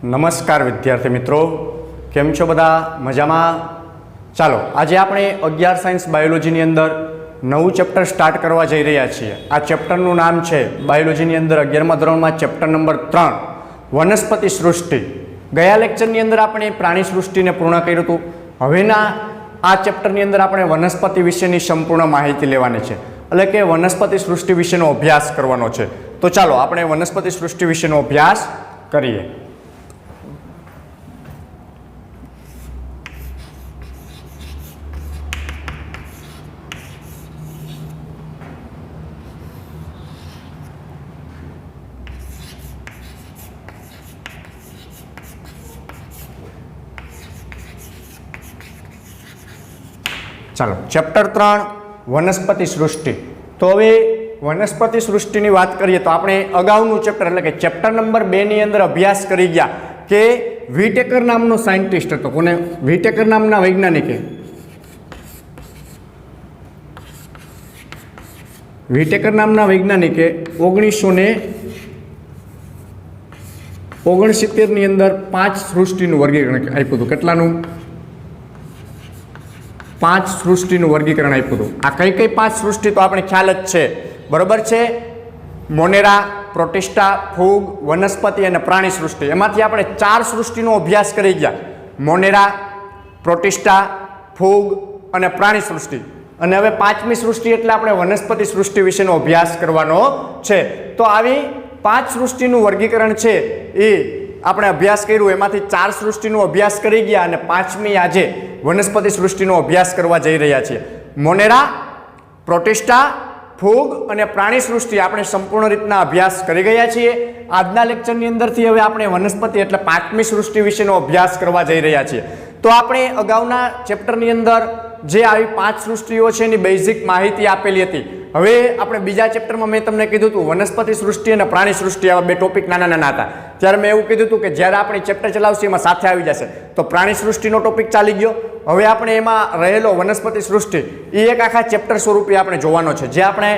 નમસ્કાર વિદ્યાર્થી મિત્રો, કેમ છો બધા? મજામાં? ચાલો આજે આપણે 11 સાયન્સ બાયોલોજીની અંદર નવું ચેપ્ટર સ્ટાર્ટ કરવા જઈ રહ્યા છીએ. આ ચેપ્ટરનું નામ છે બાયોલોજીની અંદર 11મા ધોરણમાં ચેપ્ટર નંબર 3 વનસ્પતિ સૃષ્ટિ. ગયા લેક્ચરની અંદર આપણે પ્રાણી સૃષ્ટિને પૂર્ણ કર્યું હતું. હવેના આ ચેપ્ટરની અંદર આપણે વનસ્પતિ વિશેની સંપૂર્ણ માહિતી લેવાની છે, એટલે કે વનસ્પતિ સૃષ્ટિ વિશેનો અભ્યાસ કરવાનો છે. તો ચાલો આપણે વનસ્પતિ સૃષ્ટિ વિશેનો અભ્યાસ કરીએ. ચાલો ચેપ્ટર 3 વનસ્પતિ સૃષ્ટિ. તો હવે વનસ્પતિ સૃષ્ટિની વાત કરીએ તો આપણે અગાઉનું ચેપ્ટર એટલે કે ચેપ્ટર નંબર 2 ની અંદર અભ્યાસ કરી ગયા કે વિટેકર નામનો સાયન્ટિસ્ટ હતો. કોને? વિટેકર નામના વૈજ્ઞાનિકે. વિટેકર નામના વૈજ્ઞાનિકે 1969 ની અંદર 5 સૃષ્ટિનું વર્ગીકરણ આપ્યું હતું. કેટલાનું? 5 સૃષ્ટિનું વર્ગીકરણ આપ્યું હતું. આ કઈ 5 સૃષ્ટિ તો આપણે ખ્યાલ જ છે, બરોબર છે? મોનેરા, પ્રોટિસ્ટા, ફૂગ, વનસ્પતિ અને પ્રાણી સૃષ્ટિ. એમાંથી આપણે 4 સૃષ્ટિનો અભ્યાસ કરી ગયા: મોનેરા, પ્રોટિસ્ટા, ફૂગ અને પ્રાણી સૃષ્ટિ. અને હવે 5મી સૃષ્ટિ એટલે આપણે વનસ્પતિ સૃષ્ટિ વિશેનો અભ્યાસ કરવાનો છે. તો આવી 5 સૃષ્ટિનું વર્ગીકરણ છે એ આપણે અભ્યાસ કર્યું. એમાંથી 4 સૃષ્ટિનો અભ્યાસ કરી ગયા અને 5મી આજે વનસ્પતિ સૃષ્ટિનો અભ્યાસ કરવા જઈ રહ્યા છીએ. મોનેરા, પ્રોટિસ્ટા, ફૂગ અને પ્રાણી સૃષ્ટિ આપણે સંપૂર્ણ રીતના અભ્યાસ કરી ગયા છીએ. આજના લેક્ચરની અંદરથી હવે આપણે વનસ્પતિ એટલે 5મી સૃષ્ટિ વિશેનો અભ્યાસ કરવા જઈ રહ્યા છીએ. તો આપણે અગાઉના ચેપ્ટરની અંદર જે આવી 5 સૃષ્ટિઓ છે એની બેઝિક માહિતી આપેલી હતી. હવે આપણે બીજા ચેપ્ટરમાં મેં તમને કીધું હતું વનસ્પતિ સૃષ્ટિ અને પ્રાણી સૃષ્ટિ, આવા 2 ટોપિક નાના નાના હતા. ત્યારે મેં એવું કીધું હતું કે જ્યારે આપણે ચેપ્ટર ચલાવશું એમાં સાથે આવી જશે. તો પ્રાણી સૃષ્ટિનો ટોપિક ચાલી ગયો. હવે આપણે એમાં રહેલો વનસ્પતિ સૃષ્ટિ એ એક આખા ચેપ્ટર સ્વરૂપે આપણે જોવાનો છે. જે આપણે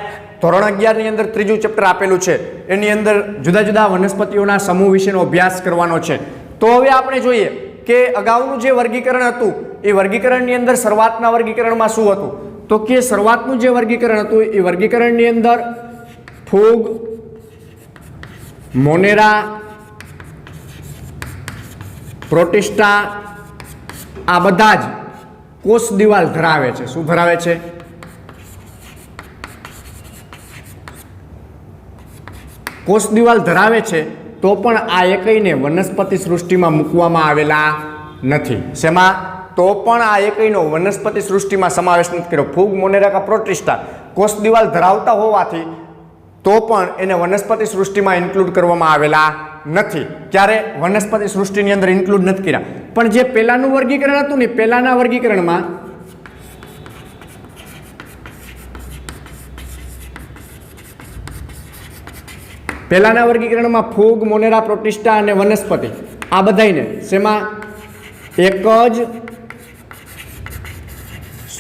ધોરણ 11 ની અંદર 3જું ચેપ્ટર આપેલું છે એની અંદર જુદા જુદા વનસ્પતિઓના સમૂહ વિશેનો અભ્યાસ કરવાનો છે. તો હવે આપણે જોઈએ કે અગાઉનું જે વર્ગીકરણ હતું એ વર્ગીકરણની અંદર શરૂઆતના વર્ગીકરણમાં શું હતું? તો કે શરૂઆતનું જે વર્ગીકરણ હતું એ વર્ગીકરણની અંદર ફૂગ, મોનેરા, પ્રોટિસ્ટા આ બધા જ કોષ દિવાલ ધરાવે છે. શું ધરાવે છે? કોષ દિવાલ ધરાવે છે. તો પણ આ એકઈને વનસ્પતિ સૃષ્ટિમાં મૂકવામાં આવેલા નથી. શેમાં? તો પણ આ એકઈનો વનસ્પતિ સૃષ્ટિમાં સમાવેશ નથી કર્યો. ફૂગ, મોનેરા કે પ્રોટિસ્ટા કોષ દિવાલ ધરાવતા હોવાથી તો પણ એને વનસ્પતિ સૃષ્ટિમાં ઇન્ક્લુડ કરવામાં આવેલા નથી. ક્યારે? વનસ્પતિ સૃષ્ટિની અંદર ઇન્ક્લુડ નથી કર્યા. પણ જે પહેલાનું વર્ગીકરણ હતું ને, પહેલાના વર્ગીકરણમાં પહેલાના વર્ગીકરણમાં ફૂગ, મોનેરા, પ્રોટિસ્ટા અને વનસ્પતિ આ બધાને શેમાં? એક જ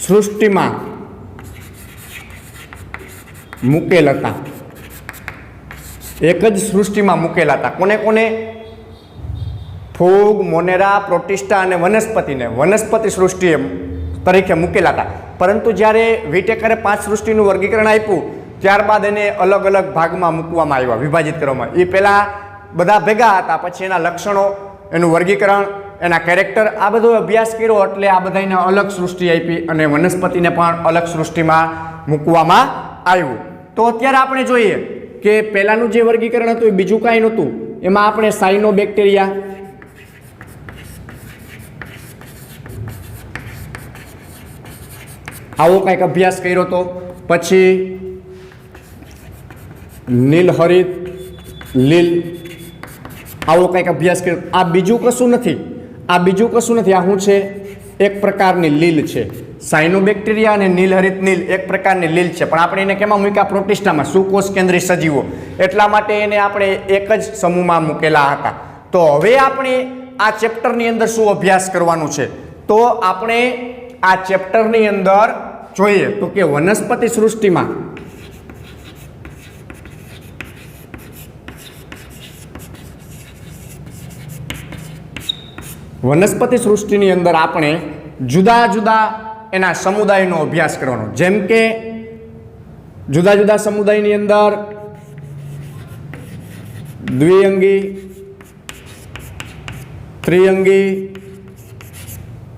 સૃષ્ટિમાં મૂકેલ હતા. એક જ સૃષ્ટિમાં મૂકેલા હતા. કોને કોને? ફૂગ, મોનેરા, પ્રોટિસ્ટા અને વનસ્પતિને વનસ્પતિ સૃષ્ટિ તરીકે મૂકેલા હતા. પરંતુ જ્યારે વિટેકરે 5 સૃષ્ટિનું વર્ગીકરણ આપ્યું ત્યારબાદ એને અલગ અલગ ભાગમાં મૂકવામાં આવ્યા, વિભાજિત કરવામાં. એ પહેલાં બધા ભેગા હતા, પછી એના લક્ષણો, એનું વર્ગીકરણ, એના કેરેક્ટર આ બધો અભ્યાસ કર્યો એટલે આ બધાને અલગ સૃષ્ટિ આપી અને વનસ્પતિને પણ અલગ સૃષ્ટિમાં મૂકવામાં આવ્યું. તો અત્યારે આપણે જોઈએ કે પહેલાનું જે વર્ગીકરણ હતું એ બીજું કાંઈ નહોતું. એમાં આપણે સાયનોબેક્ટેરિયા, આવો કંઈક અભ્યાસ કર્યો હતો. પછી નીલહરિત, લીલ આવો કંઈક અભ્યાસ કર્યો. આ બીજું કશું નથી. આ શું છે? એક પ્રકારની લીલ છે. સાયનોબેક્ટેરિયા અને નીલહરિત નીલ એક પ્રકારની લીલ છે. પણ આપણે એને કેમાં મૂક્યા? પ્રોટિસ્ટામાં. સુકોષ કેન્દ્રી સજીવો, એટલા માટે એને આપણે એક જ સમૂહમાં મૂકેલા હતા. તો હવે આપણે આ ચેપ્ટરની અંદર શું અભ્યાસ કરવાનું છે? તો આપણે આ ચેપ્ટરની અંદર જોઈએ તો કે વનસ્પતિ સૃષ્ટિમાં વનસ્પતિ સૃષ્ટિની અંદર આપણે જુદા જુદા એના સમુદાયનો અભ્યાસ કરવાનો, જેમ કે જુદા જુદા સમુદાયની અંદર દ્વિઅંગી, ત્રિઅંગી,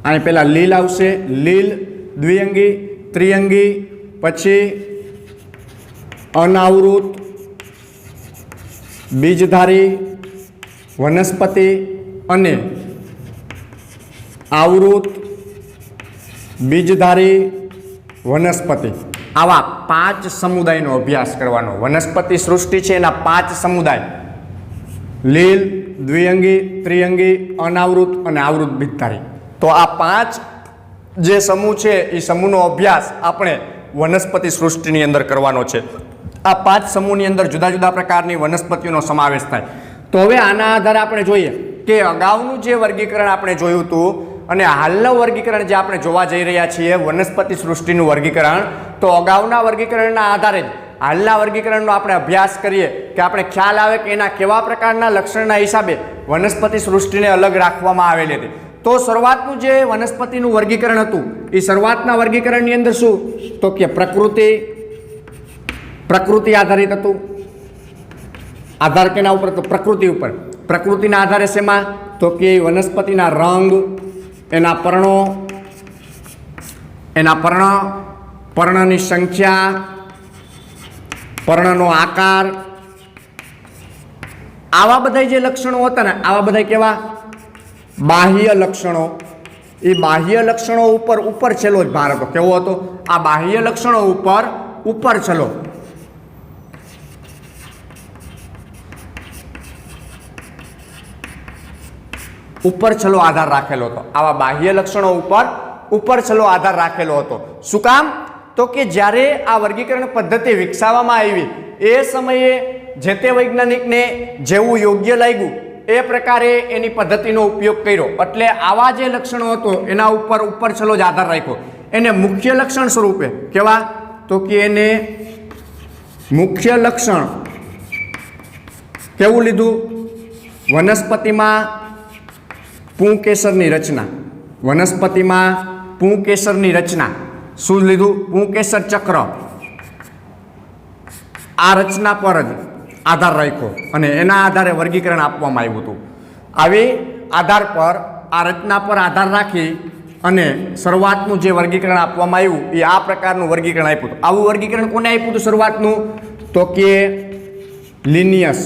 અહીં પહેલા લીલ આવશે, લીલ, દ્વિઅંગી, ત્રિઅંગી, પછી અનાવૃત, બીજધારી વનસ્પતિ અને આવૃત બીજધારી વનસ્પતિ, આવા 5 સમુદાયનો અભ્યાસ કરવાનો. વનસ્પતિ સૃષ્ટિ છે એના 5 સમુદાય: લીલ, દ્વિઅંગી, ત્રિઅંગી, અનાવૃત અને આવૃત બીજધારી. તો આ 5 જે સમૂહ છે એ સમૂહનો અભ્યાસ આપણે વનસ્પતિ સૃષ્ટિની અંદર કરવાનો છે. આ 5 સમૂહની અંદર જુદા જુદા પ્રકારની વનસ્પતિઓનો સમાવેશ થાય. તો હવે આના આધારે આપણે જોઈએ કે અગાઉનું જે વર્ગીકરણ આપણે જોયું હતું અને હાલનું વર્ગીકરણ જે આપણે જોવા જઈ રહ્યા છીએ, વનસ્પતિ સૃષ્ટિનું વર્ગીકરણ, તો અગાઉના વર્ગીકરણના આધારે જ હાલના વર્ગીકરણનો આપણે અભ્યાસ કરીએ કે આપણે ખ્યાલ આવે કે એના કેવા પ્રકારના લક્ષણના હિસાબે વનસ્પતિ સૃષ્ટિને અલગ રાખવામાં આવેલી હતી. તો શરૂઆતનું જે વનસ્પતિનું વર્ગીકરણ હતું એ શરૂઆતના વર્ગીકરણની અંદર શું, તો કે પ્રકૃતિ આધારિત હતું. આધાર કેના ઉપર? તો પ્રકૃતિ ઉપર. પ્રકૃતિના આધારે શેમાં? તો કે વનસ્પતિના રંગ, એના પર્ણની સંખ્યા, પર્ણનો આકાર, આવા બધા જે લક્ષણો હતા ને, આવા બધા કેવા બાહ્ય લક્ષણો. એ બાહ્ય લક્ષણો ઉપર છેલ્લો જ ભાર હતો. કેવો હતો? આ બાહ્ય લક્ષણો ઉપર છેલ્લો, ઉપર છેલ્લો આધાર રાખેલો હતો. આવા બાહ્ય લક્ષણો ઉપર છેલ્લો આધાર રાખેલો હતો. શું કામ? તો કે જ્યારે આ વર્ગીકરણ પદ્ધતિ વિકસાવવામાં આવી એ સમયે જે તે વૈજ્ઞાનિકને જેવું યોગ્ય લાગ્યું એ પ્રકારે એની પદ્ધતિનો ઉપયોગ કર્યો. એટલે આવા જે લક્ષણો હતો એના ઉપર છેલ્લો જ આધાર રાખ્યો. એને મુખ્ય લક્ષણ સ્વરૂપે કેવા? તો કે એને મુખ્ય લક્ષણ કેવું લીધું? વનસ્પતિમાં પુંકેસરની રચના. વનસ્પતિમાં પુંકેસરની રચના. શું લીધું? પુંકેસર ચક્ર. આ રચના પર જ આધાર રાખ્યો અને એના આધારે વર્ગીકરણ આપવામાં આવ્યું હતું. આવી આધાર પર, આ રચના પર આધાર રાખી અને શરૂઆતનું જે વર્ગીકરણ આપવામાં આવ્યું એ આ પ્રકારનું વર્ગીકરણ આપ્યું હતું. આવું વર્ગીકરણ કોને આપ્યું હતું શરૂઆતનું? તો કે લિનિયસ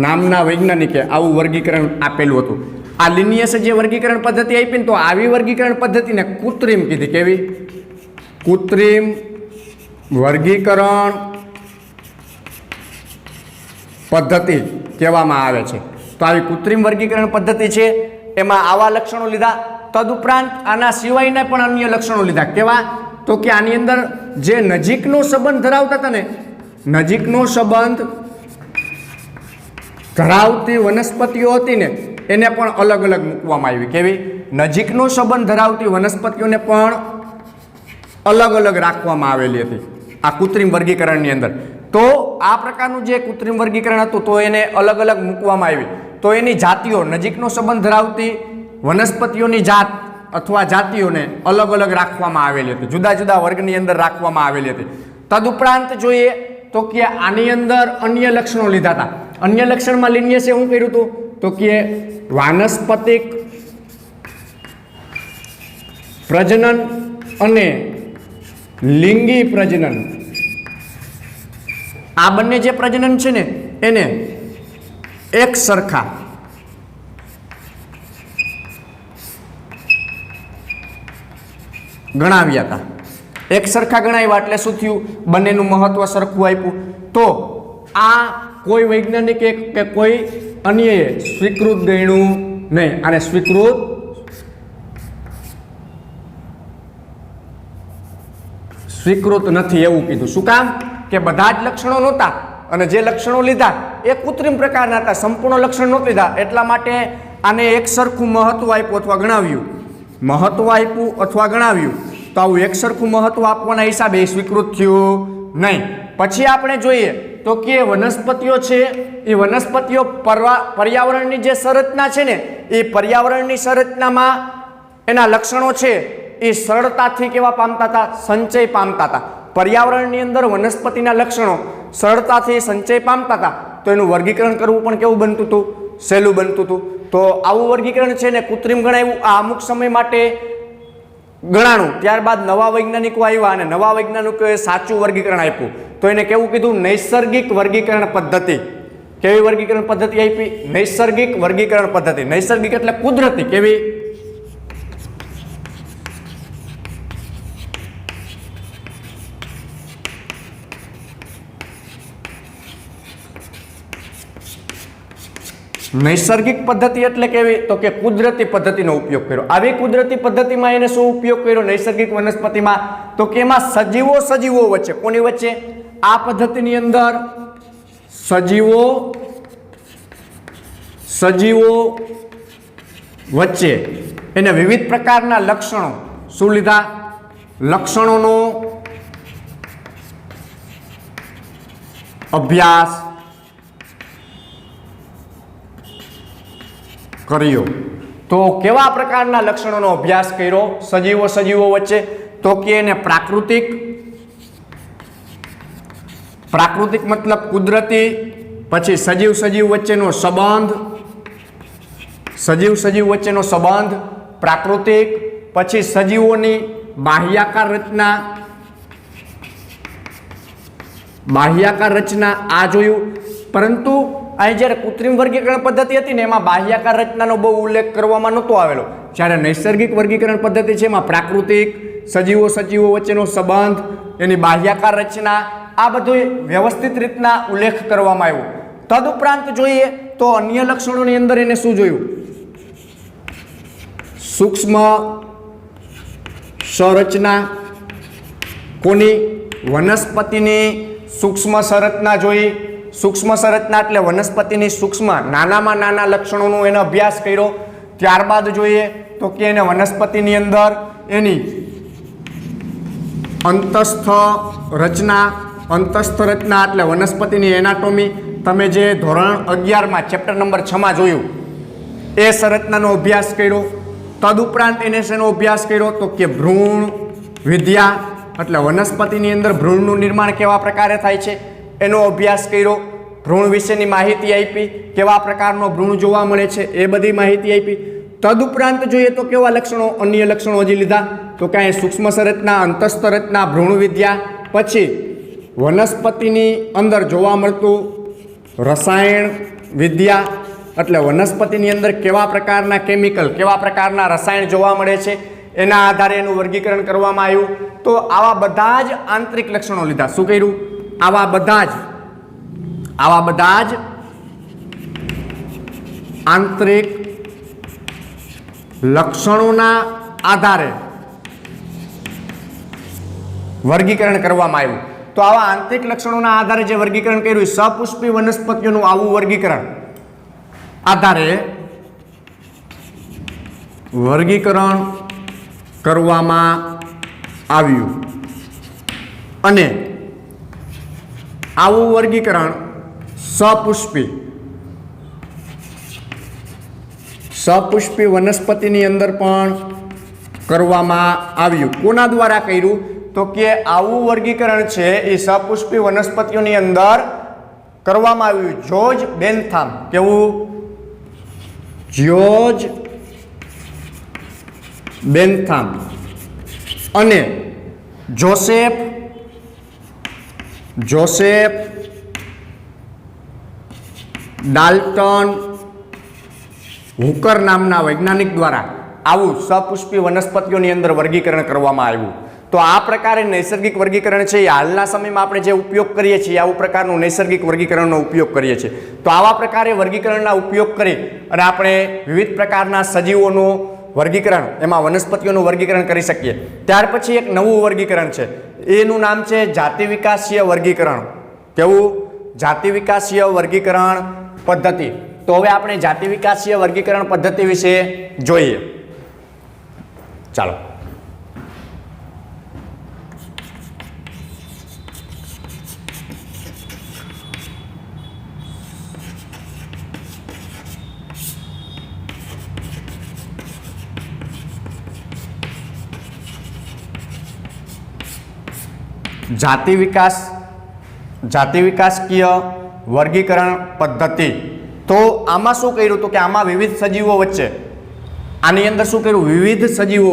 નામના વૈજ્ઞાનિકે આવું વર્ગીકરણ આપેલું હતું. આ લિનિયસે જે વર્ગીકરણ પદ્ધતિ આપી ને, તો આવી વર્ગીકરણ પદ્ધતિને કૃત્રિમ કીધી. કેવી? કૃત્રિમ વર્ગીકરણ પદ્ધતિ કહેવામાં આવે છે. તો આવી કૃત્રિમ વર્ગીકરણ પદ્ધતિ છે એમાં આવા લક્ષણો લીધા. તદુપરાંત આના સિવાયના પણ અન્ય લક્ષણો લીધા. કેવા? તો કે આની અંદર જે નજીકનો સંબંધ ધરાવતા હતા ને, નજીકનો સંબંધ ધરાવતી વનસ્પતિઓ હતી ને, એને પણ અલગ અલગ મૂકવામાં આવી. કેવી? નજીકનો સંબંધ ધરાવતી વનસ્પતિઓને પણ અલગ અલગ રાખવામાં આવેલી હતી આ કૃત્રિમ વર્ગીકરણની અંદર. તો આ પ્રકારનું જે કૃત્રિમ વર્ગીકરણ હતું તો એને અલગ અલગ મૂકવામાં આવી. તો એની જાતિઓ, નજીકનો સંબંધ ધરાવતી વનસ્પતિઓની જાત અથવા જાતિઓને અલગ અલગ રાખવામાં આવેલી હતી, જુદા જુદા વર્ગની અંદર રાખવામાં આવેલી હતી. તદુપરાંત જોઈએ તો કે આની અંદર અન્ય લક્ષણો લીધા હતા. અન્ય લક્ષણમાં લિનિયસે શું કર્યું હતું? તો કે વાનસ્પતિક પ્રજનન અને લિંગી પ્રજનન, આ બંને જે પ્રજનન છે ને એને એક સરખા ગણાવ્યા હતા. એક સરખા ગણાવ્યા એટલે શું થયું? બંનેનું મહત્વ સરખું આપ્યું. તો આ કોઈ વૈજ્ઞાનિકે કે કોઈ અન્યએ સ્વીકૃત ગણ્યું નહીં. અને સ્વીકૃત નથી એવું કીધું. શું કામ? કે બધા જ લક્ષણો નહોતા અને જે લક્ષણો લીધા એ કૃત્રિમ પ્રકારના હતા, સંપૂર્ણ લક્ષણ નહોતા લીધા. એટલા માટે આને એક સરખું મહત્વ આપ્યું અથવા ગણાવ્યું. મહત્વ આપ્યું અથવા ગણાવ્યું તો આવું એક સરખું મહત્વ આપવાના હિસાબે સ્વીકૃત થયું નહીં. પછી આપણે જોઈએ તો કે વનસ્પતિઓ છે એ વનસ્પતિઓ પર્યાવરણની જે સંરચના છે ને એ પર્યાવરણની સંરચનામાં એના લક્ષણો છે એ સરળતાથી કેવા પામતા હતા? સંચય પામતા હતા. પર્યાવરણની અંદર વનસ્પતિના લક્ષણો સરળતાથી સંચય પામતા હતા, તો એનું વર્ગીકરણ કરવું પણ કેવું બનતું હતું? સહેલું બનતું હતું. તો આવું વર્ગીકરણ છે ને કૃત્રિમ ગણાવ્યું. આ અમુક સમય માટે ગણાણું. ત્યારબાદ નવા વૈજ્ઞાનિકો આવ્યા અને નવા વૈજ્ઞાનિકોએ સાચું વર્ગીકરણ આપ્યું. તો એને કેવું કીધું? નૈસર્ગિક વર્ગીકરણ પદ્ધતિ. કેવી વર્ગીકરણ પદ્ધતિ આપી? નૈસર્ગિક વર્ગીકરણ પદ્ધતિ. નૈસર્ગિક એટલે કુદરતી. કેવી? નૈસર્ગિક પદ્ધતિ એટલે કેવી? તો કે કુદરતી પદ્ધતિનો ઉપયોગ કર્યો. આવી કુદરતી પદ્ધતિમાં એને શું ઉપયોગ કર્યો? નૈસર્ગિક વનસ્પતિમાં તો કે એમાં સજીવો વચ્ચે, કોની વચ્ચે? આ પદ્ધતિની અંદર સજીવો વચ્ચે એને વિવિધ પ્રકારના લક્ષણો શું લીધા? લક્ષણોનો અભ્યાસ કર્યો. તો કેવા પ્રકારના લક્ષણોનો અભ્યાસ કર્યો સજીવો વચ્ચે? તો કે એને પ્રાકૃતિક મતલબ કુદરતી, પછી સજીવ વચ્ચેનો સંબંધ, પ્રાકૃતિક, પછી સજીવોની બાહ્યાકાર રચના આ જોયું. પરંતુ અહીં જ્યારે કૃત્રિમ વર્ગીકરણ પદ્ધતિ હતી ને એમાં બાહ્યાકાર રચનાનો બહુ ઉલ્લેખ કરવામાં નહોતો આવેલો. જ્યારે નૈસર્ગિક વર્ગીકરણ પદ્ધતિ છે એમાં પ્રાકૃતિક, સજીવો વચ્ચેનો સંબંધ, એની બાહ્યાકાર રચના આ બધું વ્યવસ્થિત રીતના ઉલ્લેખ કરવામાં આવ્યો. તદુપરાંત જોઈએ તો અન્ય લક્ષણોની અંદર એને શું જોયું? સૂક્ષ્મ સંરચના. કોની? વનસ્પતિની સૂક્ષ્મ સંરચના જોઈ. સૂક્ષ્મ સંરચના એટલે વનસ્પતિની સૂક્ષ્મ નાનામાં નાના લક્ષણોનો એને અભ્યાસ કર્યો. ત્યારબાદ જોઈએ તો કે એને વનસ્પતિની અંદર એની અંતસ્થ રચના એટલે વનસ્પતિની એનાટોમી. તમે જે ધોરણ 11માં ચેપ્ટર નંબર 6માં જોયું એ સંરચનાનો અભ્યાસ કર્યો. તદુપરાંત એને શેનો અભ્યાસ કર્યો? તો કે ભ્રૂણ વિદ્યા એટલે વનસ્પતિની અંદર ભ્રૂણનું નિર્માણ કેવા પ્રકારે થાય છે એનો અભ્યાસ કર્યો. ભ્રૂણ વિશેની માહિતી આપી, કેવા પ્રકારનો ભ્રૂણ જોવા મળે છે એ બધી માહિતી આપી. તદુપરાંત જોઈએ તો કેવા લક્ષણો, અન્ય લક્ષણો હજી લીધા? તો કે અહીં સૂક્ષ્મ સંરચના, અંતસ્થ રચના, ભ્રૂણ વિદ્યા, પછી વનસ્પતિની અંદર જોવા મળતું રસાયણ વિદ્યા એટલે વનસ્પતિની અંદર કેવા પ્રકારના કેમિકલ, કેવા પ્રકારના રસાયણ જોવા મળે છે એના આધારે એનું વર્ગીકરણ કરવામાં આવ્યું. તો આવા બધા જ આંતરિક લક્ષણો લીધા. શું કર્યું? આવા બધા જ આંતરિક લક્ષણોના આધારે વર્ગીકરણ કરવામાં આવ્યું. તો આવા આંતરિક લક્ષણોના આધારે જે વર્ગીકરણ કર્યું સપુષ્પી વનસ્પતિઓનું આવું વર્ગીકરણ આધારે વર્ગીકરણ કરવામાં આવ્યું. અને આવું વર્ગીકરણ સપુષ્પી વનસ્પતિની અંદર પણ કરવામાં આવ્યું. કોના દ્વારા કર્યું? તો કે આવું વર્ગીકરણ છે એ સપુષ્પી વનસ્પતિઓની અંદર કરવામાં આવ્યું. જ્યોર્જ બેન્થામ. કેવું? જ્યોર્જ બેન્થામ અને જોસેફ ડાલ્ટન હુકર નામના વૈજ્ઞાનિક દ્વારા આવું સપુષ્પી વનસ્પતિઓની અંદર વર્ગીકરણ કરવામાં આવ્યું. તો આ પ્રકારે નૈસર્ગિક વર્ગીકરણ છે એ હાલના સમયમાં આપણે જે ઉપયોગ કરીએ છીએ આવું પ્રકારનું નૈસર્ગિક વર્ગીકરણનો ઉપયોગ કરીએ છીએ. તો આવા પ્રકારે વર્ગીકરણના ઉપયોગ કરી અને આપણે વિવિધ પ્રકારના સજીવોનું વર્ગીકરણ, એમાં વનસ્પતિઓનું વર્ગીકરણ કરી શકીએ. ત્યાર પછી એક નવું વર્ગીકરણ છે, એનું નામ છે જાતિ વિકાસીય વર્ગીકરણ. કેવું? જાતિ વિકાસીય વર્ગીકરણ પદ્ધતિ. તો હવે આપણે જાતિ વિકાસીય વર્ગીકરણ પદ્ધતિ વિશે જોઈએ. ચાલો. જાતિ વિકાસકીય વર્ગીકરણ પદ્ધતિ. તો આમાં શું કર્યું હતું કે આમાં વિવિધ સજીવો વચ્ચે, આની અંદર શું કર્યું, વિવિધ સજીવો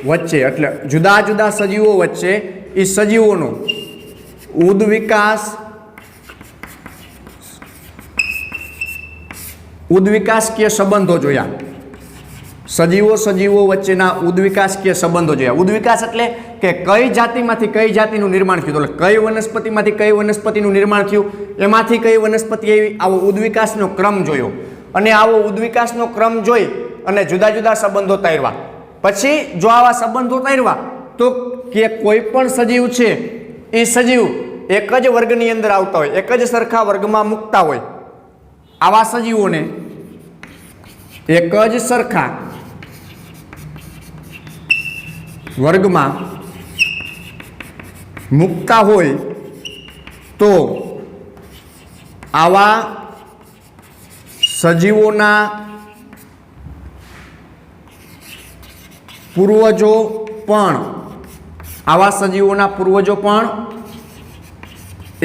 વચ્ચે એટલે જુદા જુદા સજીવો વચ્ચે એ સજીવોનો ઉદ્વિકાસકીય સંબંધો જોયા. સજીવો વચ્ચેના ઉદ્વિકાસકીય સંબંધો જોયા. ઉદ્વિકાસ એટલે કે કઈ જાતિમાંથી કઈ જાતિનું નિર્માણ થયું, એટલે કઈ વનસ્પતિમાંથી કઈ વનસ્પતિનું નિર્માણ થયું, એમાંથી કઈ વનસ્પતિ આવી, આવો ઉદ્વિકાસનો ક્રમ જોયો. અને આવો ઉદ્વિકાસનો ક્રમ જોઈ અને જુદા જુદા સંબંધો તારવા. પછી જો આવા સંબંધો તારવા તો કે કોઈ પણ સજીવ છે એ સજીવ એક જ વર્ગની અંદર આવતા હોય, એક જ સરખા વર્ગમાં મૂકતા હોય, આવા સજીવોને એક જ સરખા વર્ગમાં મૂકતા હોય તો આવા સજીવોના પૂર્વજો પણ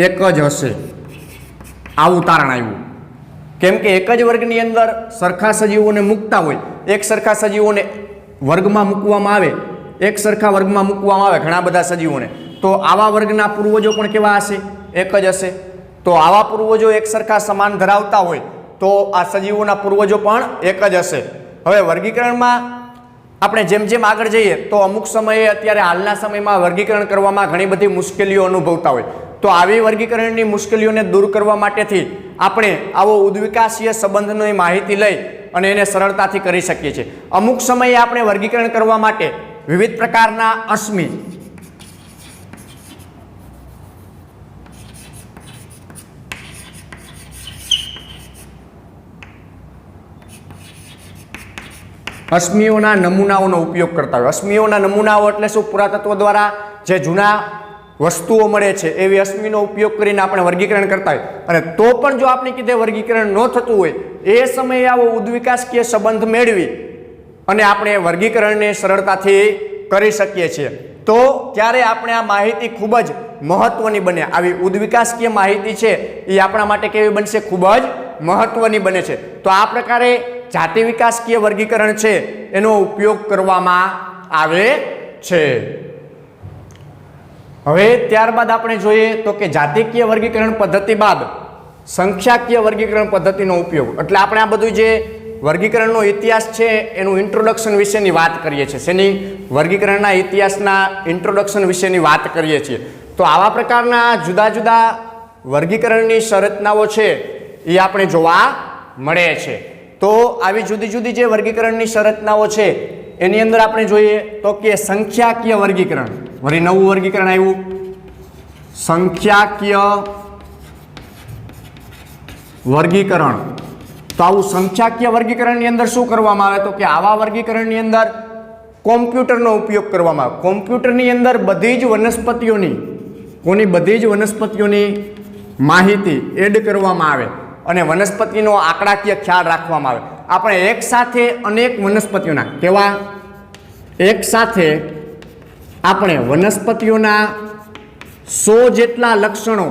એક જ હશે. આવું તારણ આવ્યું. કેમ કે એક જ વર્ગની અંદર સરખા સજીવોને મૂકતા હોય, એક સરખા સજીવોને વર્ગમાં મૂકવામાં આવે, એક સરખા વર્ગમાં મૂકવામાં આવે ઘણા બધા સજીવોને, તો આવા વર્ગના પૂર્વજો પણ કેવા હશે, એક જ હશે. તો આવા પૂર્વજો એક સરખા સમાન ધરાવતા હોય તો આ સજીવોના પૂર્વજો પણ એક જ હશે. હવે વર્ગીકરણમાં આપણે જેમ જેમ આગળ જઈએ તો અમુક સમયે અત્યારે હાલના સમયમાં વર્ગીકરણ કરવામાં ઘણી બધી મુશ્કેલીઓ અનુભવતા હોય. તો આવી વર્ગીકરણની મુશ્કેલીઓને દૂર કરવા માટેથી આપણે આવો ઉદ્વિકાસીય સંબંધની માહિતી લઈ અને એને સરળતાથી કરી શકીએ છીએ. અમુક સમયે આપણે વર્ગીકરણ કરવા માટે વિવિધ પ્રકારના અશ્મિઓના નમૂનાઓનો ઉપયોગ કરતા હોય. અશ્મિઓના નમૂનાઓ એટલે શું, પુરાતત્વ દ્વારા જે જૂના વસ્તુઓ મળે છે એવી અશ્મિનો ઉપયોગ કરીને આપણે વર્ગીકરણ કરતા હોય. અને તો પણ જો આપણે કીધે વર્ગીકરણ ન થતું હોય એ સમયે આવો ઉદ્વિકાસકીય સંબંધ મેળવી અને આપણે વર્ગીકરણને સરળતાથી કરી શકીએ છીએ. તો ત્યારે આપણે આ માહિતી ખૂબ જ મહત્વની બને. આવી ઉદ્વિકાસકીય માહિતી છે એ આપણા માટે કેવી બનશે, ખૂબ જ મહત્વની બને છે. તો આ પ્રકારે જાતિ વિકાસકીય વર્ગીકરણ છે એનો ઉપયોગ કરવામાં આવે છે. હવે ત્યારબાદ આપણે જોઈએ તો કે જાતિકીય વર્ગીકરણ પદ્ધતિ બાદ સંખ્યાકીય વર્ગીકરણ પદ્ધતિનો ઉપયોગ. એટલે આપણે આ બધું જે વર્ગીકરણનો ઇતિહાસ છે એનું ઇન્ટ્રોડક્શન વિશેની વાત કરીએ છીએ. શેની, વર્ગીકરણના ઇતિહાસના ઇન્ટ્રોડક્શન વિશેની વાત કરીએ છીએ. તો આવા પ્રકારના જુદા જુદા વર્ગીકરણની સંરચનાઓ છે એ આપણે જોવા મળે છે. તો આવી જુદી જુદી જે વર્ગીકરણની સંરચનાઓ છે એની અંદર આપણે જોઈએ તો કે સંખ્યાકીય વર્ગીકરણ, વળી નવું વર્ગીકરણ આવ્યું, સંખ્યાકીય વર્ગીકરણ. તો આવું સંખ્યાકીય વર્ગીકરણની અંદર શું કરવામાં આવે તો કે આવા વર્ગીકરણની અંદર કોમ્પ્યુટરનો ઉપયોગ કરવામાં આવે. કોમ્પ્યુટરની અંદર બધી જ વનસ્પતિઓની માહિતી એડ કરવામાં આવે અને વનસ્પતિનો આંકડાકીય ખ્યાલ રાખવામાં આવે. આપણે એક સાથે અનેક વનસ્પતિઓના આપણે વનસ્પતિઓના 100 જેટલા લક્ષણો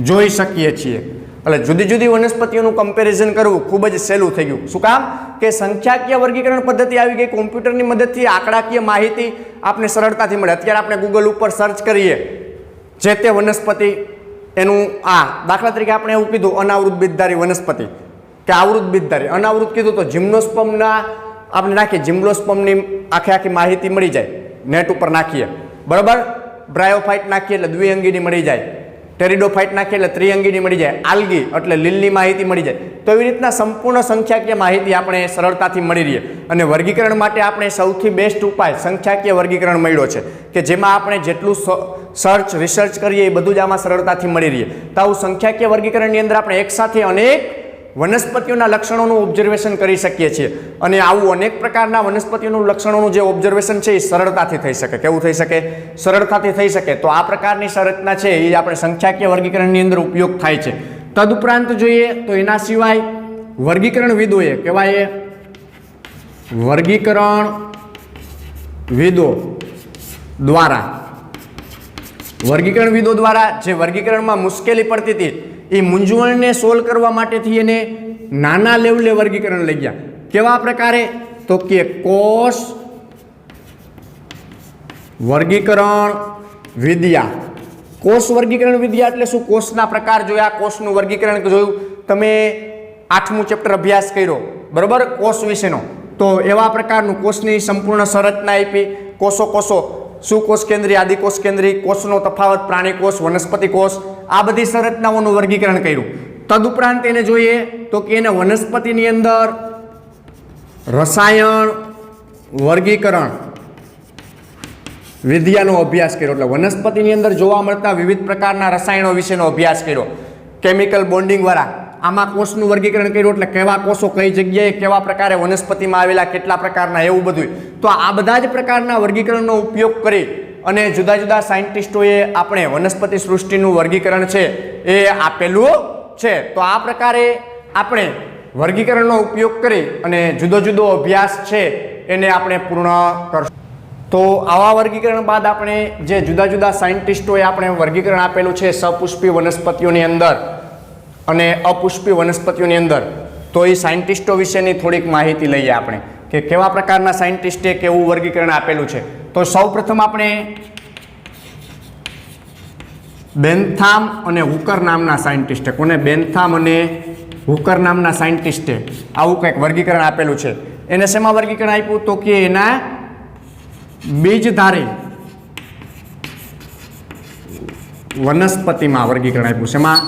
જોઈ શકીએ છીએ. એટલે જુદી જુદી વનસ્પતિઓનું કમ્પેરિઝન કરવું ખૂબ જ સહેલું થઈ ગયું. શું કામ કે સંખ્યાકીય વર્ગીકરણ પદ્ધતિ આવી ગઈ. કોમ્પ્યુટરની મદદથી આંકડાકીય માહિતી આપને સરળતાથી મળે. અત્યારે આપણે ગૂગલ ઉપર સર્ચ કરીએ જે તે વનસ્પતિ એનું દાખલા તરીકે આપણે એવું કીધું અનાવૃત બીજધારી વનસ્પતિ કે આવૃત બીજધારી. અનાવૃત કીધું તો જિમ્નોસ્પર્મના આપણે નાખીએ, જિમ્નોસ્પર્મની આખી માહિતી મળી જાય. નેટ ઉપર નાખીએ બરાબર. બ્રાયોફાઇટ નાખીએ એટલે દ્વિઅંગીની મળી જાય. ટેરિડોફાઇટ નાખીએ એટલે ત્રિઅંગીની મળી જાય. આલ્ગી એટલે લીલની માહિતી મળી જાય. તો એવી રીતના સંપૂર્ણ સંખ્યાકીય માહિતી આપણે સરળતાથી મળી રહે. અને વર્ગીકરણ માટે આપણે સૌથી બેસ્ટ ઉપાય સંખ્યાકીય વર્ગીકરણ મળ્યો છે કે જેમાં આપણે જેટલું રિસર્ચ કરીએ એ બધું જ આમાં સરળતાથી મળી રહે. તો આવું સંખ્યાકીય વર્ગીકરણની અંદર આપણે એકસાથે અનેક વનસ્પતિઓના લક્ષણોનું ઓબ્ઝર્વેશન કરી શકીએ છીએ. અને આવું અનેક પ્રકારના વનસ્પતિઓનું લક્ષણોનું જે ઓબ્ઝર્વેશન છે એ સરળતાથી થઈ શકે. કેવું થઈ શકે? સરળતાથી થઈ શકે. તો આ પ્રકારની સંરચના છે એ આપણે સંખ્યાકીય વર્ગીકરણની અંદર ઉપયોગ થાય છે. તદુપરાંત જોઈએ તો એના સિવાય વર્ગીકરણવિદોએ કહેવાય વર્ગીકરણવિદોએ વિદો દ્વારા વર્ગીકરણવિદો દ્વારા જે વર્ગીકરણમાં મુશ્કેલી પડતી હતી એ મૂંઝવણને સોલ્વ કરવા માટેથી એને નાના લેવલે વર્ગીકરણ લઈ ગયા. કેવા પ્રકારે? તો કે કોષ વર્ગીકરણ વિદ્યા. કોષ વર્ગીકરણ વિદ્યા એટલે શું? કોષના પ્રકાર જોયા, કોષનું વર્ગીકરણ જોયું. તમે 8મું ચેપ્ટર અભ્યાસ કર્યો, બરોબર, કોષ વિશેનો. તો એવા પ્રકારનું કોષની સંપૂર્ણ સંરચના આપી. કોષો સુકોષ કેન્દ્રી, આદિકોષ કેન્દ્રી, કોષનો તફાવત, પ્રાણી કોષ, વનસ્પતિ કોષ, આ બધી સંરચનાઓનું વર્ગીકરણ કર્યું. તદુપરાંત એને જોઈએ તો કે એને વનસ્પતિની અંદર રસાયણ વર્ગીકરણ વિદ્યાનો અભ્યાસ કર્યો. એટલે વનસ્પતિની અંદર જોવા મળતા વિવિધ પ્રકારના રસાયણો વિશેનો અભ્યાસ કર્યો. કેમિકલ બોન્ડિંગ વાળા આમાં કોષનું વર્ગીકરણ કર્યું. એટલે કેવા કોષો કઈ જગ્યાએ કેવા પ્રકારે વનસ્પતિમાં આવેલા, કેટલા પ્રકારના, એવું બધું. તો આ બધા જ પ્રકારના વર્ગીકરણનો ઉપયોગ કરી અને જુદા જુદા સાયન્ટિસ્ટોએ આપણે વનસ્પતિ સૃષ્ટિનું વર્ગીકરણ છે એ આપેલું છે. તો આ પ્રકારે આપણે વર્ગીકરણનો ઉપયોગ કરી અને જુદો જુદો અભ્યાસ છે એને આપણે પૂર્ણ કરશું. તો આવા વર્ગીકરણ બાદ આપણે જે જુદા જુદા સાયન્ટિસ્ટોએ આપણે વર્ગીકરણ આપેલું છે સપુષ્પી વનસ્પતિઓની અંદર અને અપુષ્પી વનસ્પતિઓની અંદર, તો એ સાયન્ટિસ્ટો વિશેની થોડીક માહિતી લઈએ આપણે કે કેવા પ્રકારના સાયન્ટિસ્ટે કેવું વર્ગીકરણ આપેલું છે. તો સૌપ્રથમ આપણે બેન્થામ અને હુકર નામના સાયન્ટિસ્ટે, કોને? બેન્થામ અને હુકર નામના સાયન્ટિસ્ટે આવું કંઈક વર્ગીકરણ આપેલું છે. એને શેમાં વર્ગીકરણ આપ્યું? તો કે એના બીજધારી વનસ્પતિમાં વર્ગીકરણ આપ્યું. શેમાં?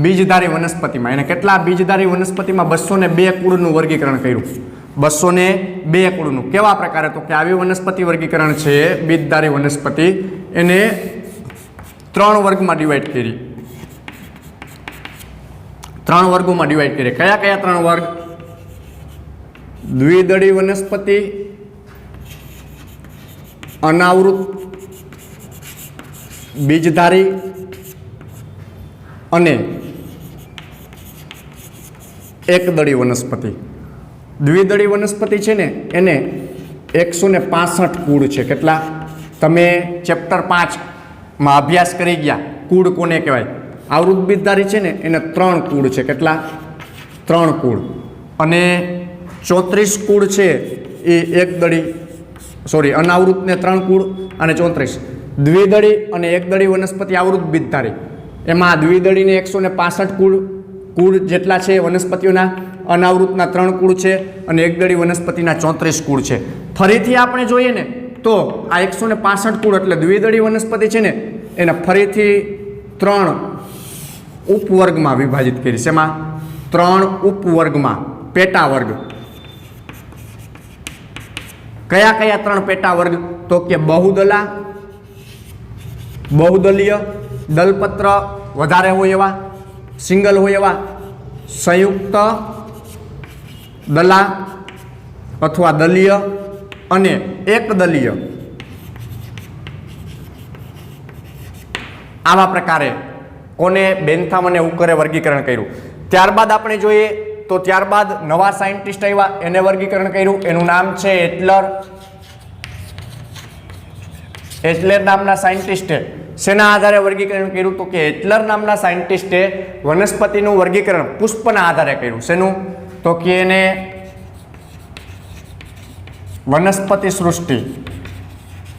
બીજધારી વનસ્પતિમાં. એને કેટલા? બીજધારી વનસ્પતિમાં 202 કુળનું વર્ગીકરણ કર્યું. 202 કુળનું. કેવા પ્રકારે? તો કે આવી વનસ્પતિ વર્ગીકરણ છે બીજધારી વનસ્પતિ, એને 3 વર્ગમાં ડિવાઈડ કરી. 3 વર્ગોમાં ડિવાઈડ કરી. કયા કયા 3 વર્ગ? દ્વિદળી વનસ્પતિ, અનાવૃત બીજધારી અને એકદળી વનસ્પતિ. દ્વિદળી વનસ્પતિ છે ને એને 165 કુળ છે. કેટલા? તમે ચેપ્ટર 5માં અભ્યાસ કરી ગયા. કુળ કોને કહેવાય? આવૃત બીજધારી છે ને એને 3 કુળ છે. કેટલા? 3 કુળ. અને 34 કુળ છે એ એકદળી, અનાવૃતને 3 કુળ અને 34 દ્વિદળી અને એકદળી વનસ્પતિ આવૃત બીજધારી. એમાં દ્વિદળીને 165 કુળ જેટલા છે વનસ્પતિઓના, અનાવૃતના 3 કુળ છે અને એકદળી વનસ્પતિના 34 કુળ છે. ફરીથી આપણે જોઈએ ને તો આ 165 કુળ એટલે દ્વિદળી વનસ્પતિ છે ને એને ફરીથી 3 ઉપવર્ગમાં વિભાજિત કરી. શેમાં? 3 ઉપવર્ગમાં, પેટા વર્ગ. કયા કયા 3 પેટા વર્ગ? તો કે બહુદલીય, દલપત્ર વધારે હોય એવા, સિંગલ હોય એવા, સંયુક્ત દલા અથવા દલીય અને એકદલીય. આવા પ્રકારે કોને? બેન્થામ અને હુકરે વર્ગીકરણ કર્યું. ત્યારબાદ આપણે જોઈએ તો ત્યારબાદ નવા સાયન્ટિસ્ટ આવ્યા, એને વર્ગીકરણ કર્યું. એનું નામ છે એટલર નામના સાયન્ટિસ્ટે શેના આધારે વર્ગીકરણ કર્યું? તો કે એટલર નામના સાયન્ટિસ્ટે વનસ્પતિનું વર્ગીકરણ પુષ્પના આધારે કર્યું. શેનું? તો કે એને વનસ્પતિ સૃષ્ટિ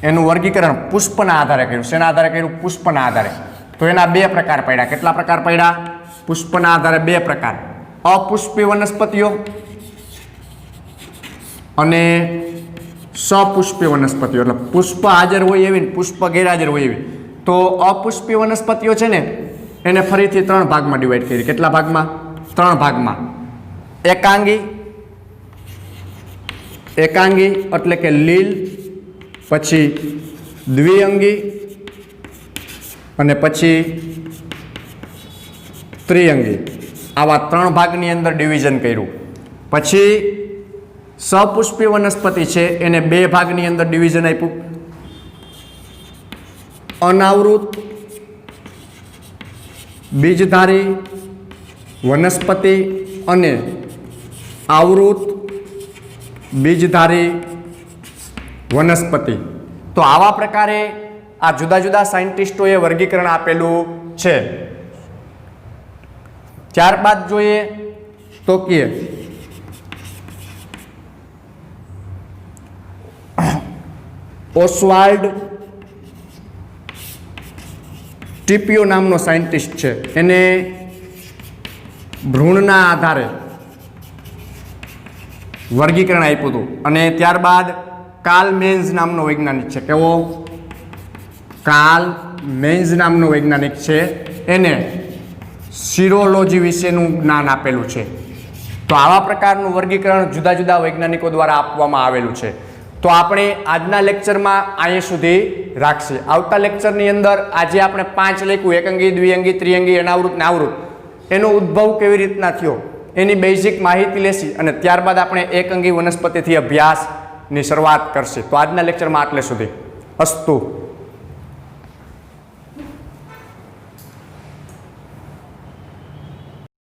એનું વર્ગીકરણ પુષ્પના આધારે કર્યું. શેના આધારે કર્યું? પુષ્પના આધારે. તો એના 2 પ્રકાર પડ્યા. કેટલા પ્રકાર પડ્યા? પુષ્પના આધારે 2 પ્રકાર. અપુષ્પી વનસ્પતિઓ અને સપુષ્પી વનસ્પતિઓ. એટલે પુષ્પ હાજર હોય એવી, પુષ્પ ગેરહાજર હોય એવી. તો અપુષ્પી વનસ્પતિઓ છે ને એને ફરીથી 3 ભાગમાં ડિવાઈડ કરી. કેટલા ભાગમાં? 3 ભાગમાં. એકાંગી એટલે કે લીલ, પછી દ્વિઅંગી અને પછી ત્રિઅંગી. આવા 3 ભાગની અંદર ડિવિઝન કર્યું. પછી સપુષ્પી વનસ્પતિ છે એને 2 ભાગની અંદર ડિવિઝન આપ્યું. અનાવૃત બીજધારી વનસ્પતિ અને આવૃત બીજધારી વનસ્પતિ. તો આવા પ્રકારે આ જુદા જુદા સાયન્ટિસ્ટોએ વર્ગીકરણ આપેલું છે. ત્યારબાદ જોઈએ તો કે ઓસ્વાલ્ડ ટીપિયો નામનો સાયન્ટિસ્ટ છે. એને ભ્રૂણના આધારે વર્ગીકરણ આપ્યું હતું. અને ત્યારબાદ કાર્લ મેન્ઝ નામનો વૈજ્ઞાનિક છે. કેવો? કાર્લ મેન્ઝ નામનો વૈજ્ઞાનિક છે. એને સિરોલોજી વિશેનું જ્ઞાન આપેલું છે. તો આવા પ્રકારનું વર્ગીકરણ જુદા જુદા વૈજ્ઞાનિકો દ્વારા આપવામાં આવેલું છે. તો આપણે આજના લેક્ચરમાં અહીં સુધી રાખીએ. આવતા લેક્ચરની અંદર આજે આપણે 5 લખ્યું: એકંગી, દ્વિઅંગી, ત્રિઅંગી, અનાવૃત ને આવૃત. એનો ઉદ્ભવ કેવી રીતના થયો એની બેઝિક માહિતી લેશી અને ત્યારબાદ આપણે એકંગી વનસ્પતિથી અભ્યાસની શરૂઆત કરશે. તો આજના લેક્ચરમાં આટલે સુધી. અસ્તુ.